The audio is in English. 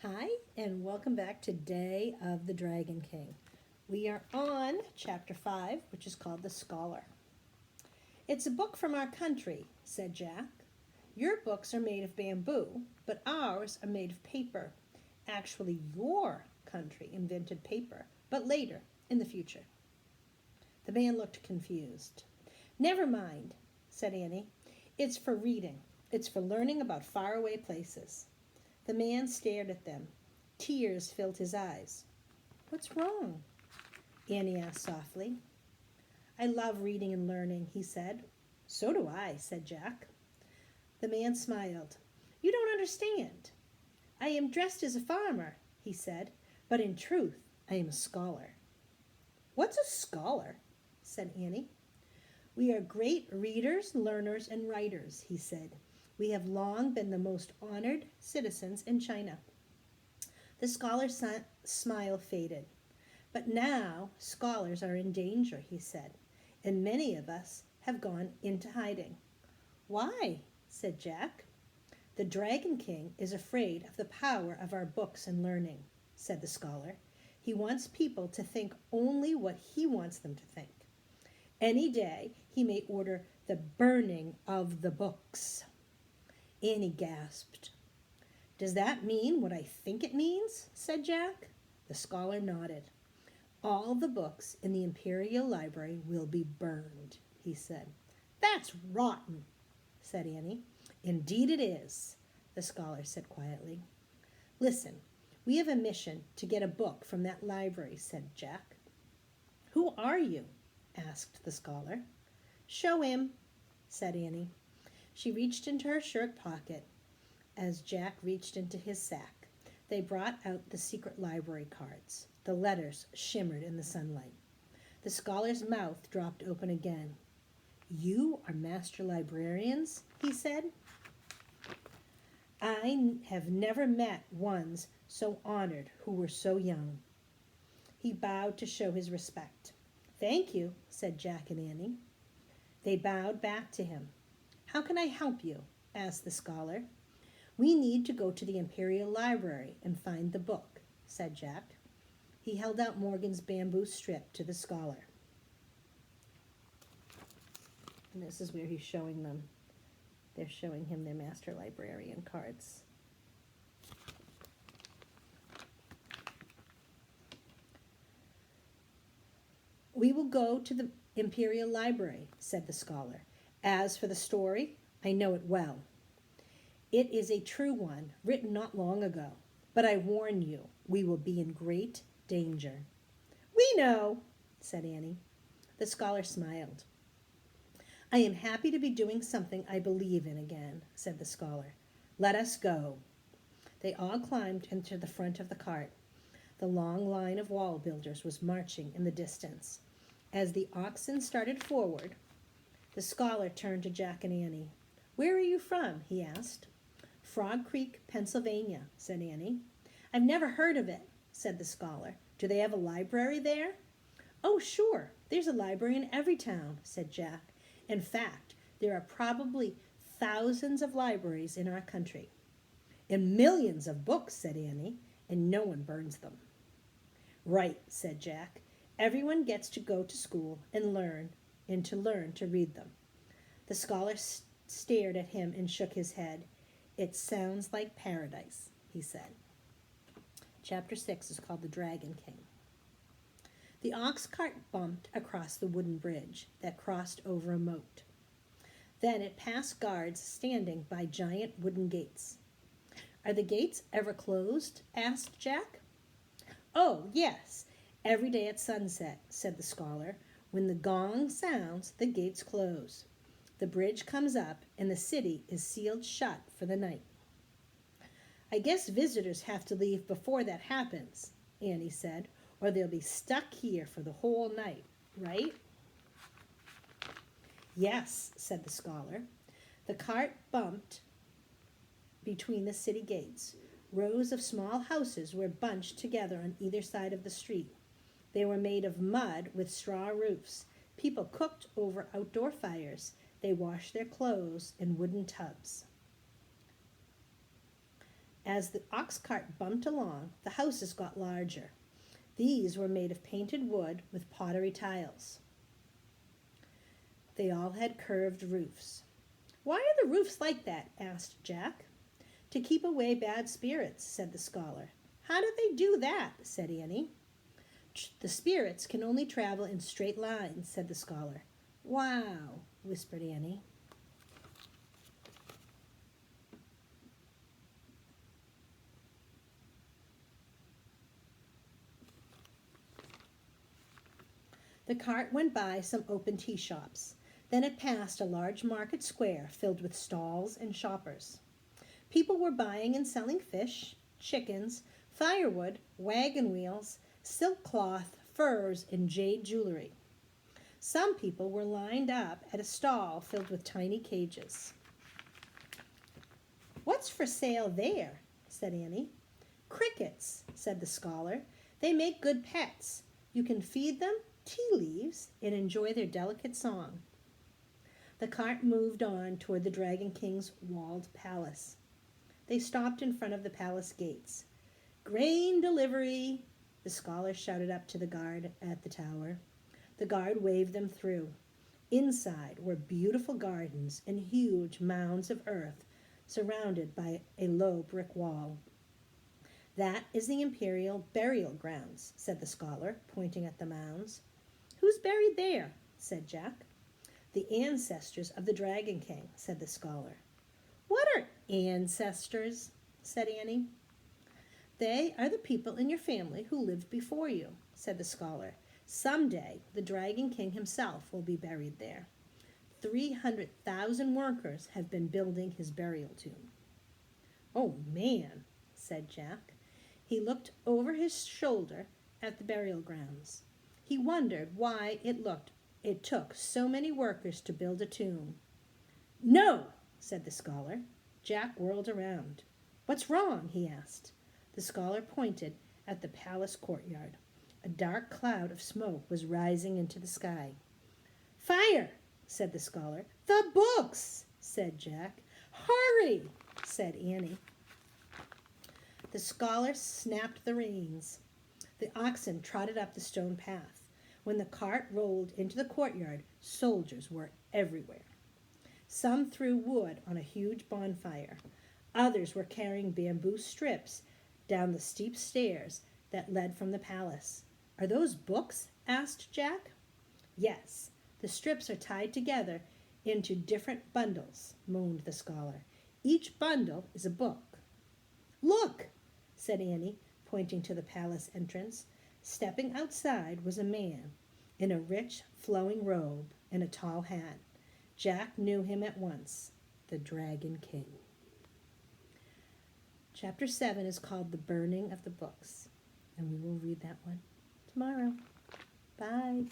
Hi, and welcome back to Day of the Dragon King. We are on Chapter 5, which is called The Scholar. It's a book from our country, said Jack. Your books are made of bamboo, but ours are made of paper. Actually, your country invented paper, but later, in the future. The man looked confused. Never mind, said Annie. It's for reading. It's for learning about faraway places. The man stared at them. Tears filled his eyes. What's wrong? Annie asked softly. I love reading and learning, he said. So do I, said Jack. The man smiled. You don't understand. I am dressed as a farmer, he said, but in truth, I am a scholar. What's a scholar? Said Annie. We are great readers, learners, and writers, he said. We have long been the most honored citizens in China. The scholar's smile faded. But now scholars are in danger, he said, and many of us have gone into hiding. Why? Said Jack. The Dragon King is afraid of the power of our books and learning, said the scholar. He wants people to think only what he wants them to think. Any day he may order the burning of the books. Annie gasped. Does that mean what I think it means? Said Jack. The scholar nodded. All the books in the Imperial Library will be burned, he said. That's rotten, said Annie. Indeed it is, the scholar said quietly. Listen, we have a mission to get a book from that library, said Jack. Who are you? Asked the scholar. Show him, said Annie. She reached into her shirt pocket as Jack reached into his sack. They brought out the secret library cards. The letters shimmered in the sunlight. The scholar's mouth dropped open again. You are master librarians, he said. I have never met ones so honored who were so young. He bowed to show his respect. Thank you, said Jack and Annie. They bowed back to him. How can I help you? Asked the scholar. We need to go to the Imperial Library and find the book, said Jack. He held out Morgan's bamboo strip to the scholar. And this is where he's showing them. They're showing him their master librarian cards. We will go to the Imperial Library, said the scholar. As for the story, I know it well. It is a true one, written not long ago. But I warn you, we will be in great danger. We know, said Annie. The scholar smiled. I am happy to be doing something I believe in again, said the scholar. Let us go. They all climbed into the front of the cart. The long line of wall builders was marching in the distance. As the oxen started forward, the scholar turned to Jack and Annie. Where are you from? He asked. Frog Creek, Pennsylvania, said Annie. I've never heard of it, said the scholar. Do they have a library there? Oh, sure. There's a library in every town, said Jack. In fact, there are probably thousands of libraries in our country. And millions of books, said Annie, and no one burns them. Right, said Jack. Everyone gets to go to school and learn to read them. The scholar stared at him and shook his head. It sounds like paradise, he said. Chapter 6 is called The Dragon King. The ox cart bumped across the wooden bridge that crossed over a moat. Then it passed guards standing by giant wooden gates. Are the gates ever closed? Asked Jack. Oh, yes, every day at sunset, said the scholar. When the gong sounds, the gates close. The bridge comes up, and the city is sealed shut for the night. I guess visitors have to leave before that happens, Annie said, or they'll be stuck here for the whole night, right? Yes, said the scholar. The cart bumped between the city gates. Rows of small houses were bunched together on either side of the street. They were made of mud with straw roofs. People cooked over outdoor fires. They washed their clothes in wooden tubs. As the ox cart bumped along, the houses got larger. These were made of painted wood with pottery tiles. They all had curved roofs. "Why are the roofs like that?" asked Jack. "To keep away bad spirits," said the scholar. "How do they do that?" said Annie. "The spirits can only travel in straight lines," said the scholar. "Wow," whispered Annie. The cart went by some open tea shops. Then it passed a large market square filled with stalls and shoppers. People were buying and selling fish, chickens, firewood, wagon wheels, silk cloth, furs, and jade jewelry. Some people were lined up at a stall filled with tiny cages. "What's for sale there?" said Annie. "Crickets," said the scholar. "They make good pets. You can feed them tea leaves and enjoy their delicate song." The cart moved on toward the Dragon King's walled palace. They stopped in front of the palace gates. "Grain delivery," the scholar shouted up to the guard at the tower. The guard waved them through. Inside were beautiful gardens and huge mounds of earth surrounded by a low brick wall. "That is the imperial burial grounds," said the scholar, pointing at the mounds. "Who's buried there?" said Jack. "The ancestors of the Dragon King," said the scholar. "What are ancestors?" said Annie. "They are the people in your family who lived before you," said the scholar. "Someday the Dragon King himself will be buried there. 300,000 workers have been building his burial tomb." "Oh, man," said Jack. He looked over his shoulder at the burial grounds. He wondered why it took so many workers to build a tomb. "No," said the scholar. Jack whirled around. "What's wrong?" he asked. The scholar pointed at the palace courtyard. A dark cloud of smoke was rising into the sky. "Fire!" said the scholar. "The books!" said Jack. "Hurry!" said Annie. The scholar snapped the reins. The oxen trotted up the stone path. When the cart rolled into the courtyard, soldiers were everywhere. Some threw wood on a huge bonfire. Others were carrying bamboo strips down the steep stairs that led from the palace. "Are those books?" asked Jack. "Yes, the strips are tied together into different bundles," moaned the scholar. "Each bundle is a book." "Look," said Annie, pointing to the palace entrance. Stepping outside was a man in a rich, flowing robe and a tall hat. Jack knew him at once, the Dragon King. Chapter 7 is called The Burning of the Books, and we will read that one tomorrow. Bye.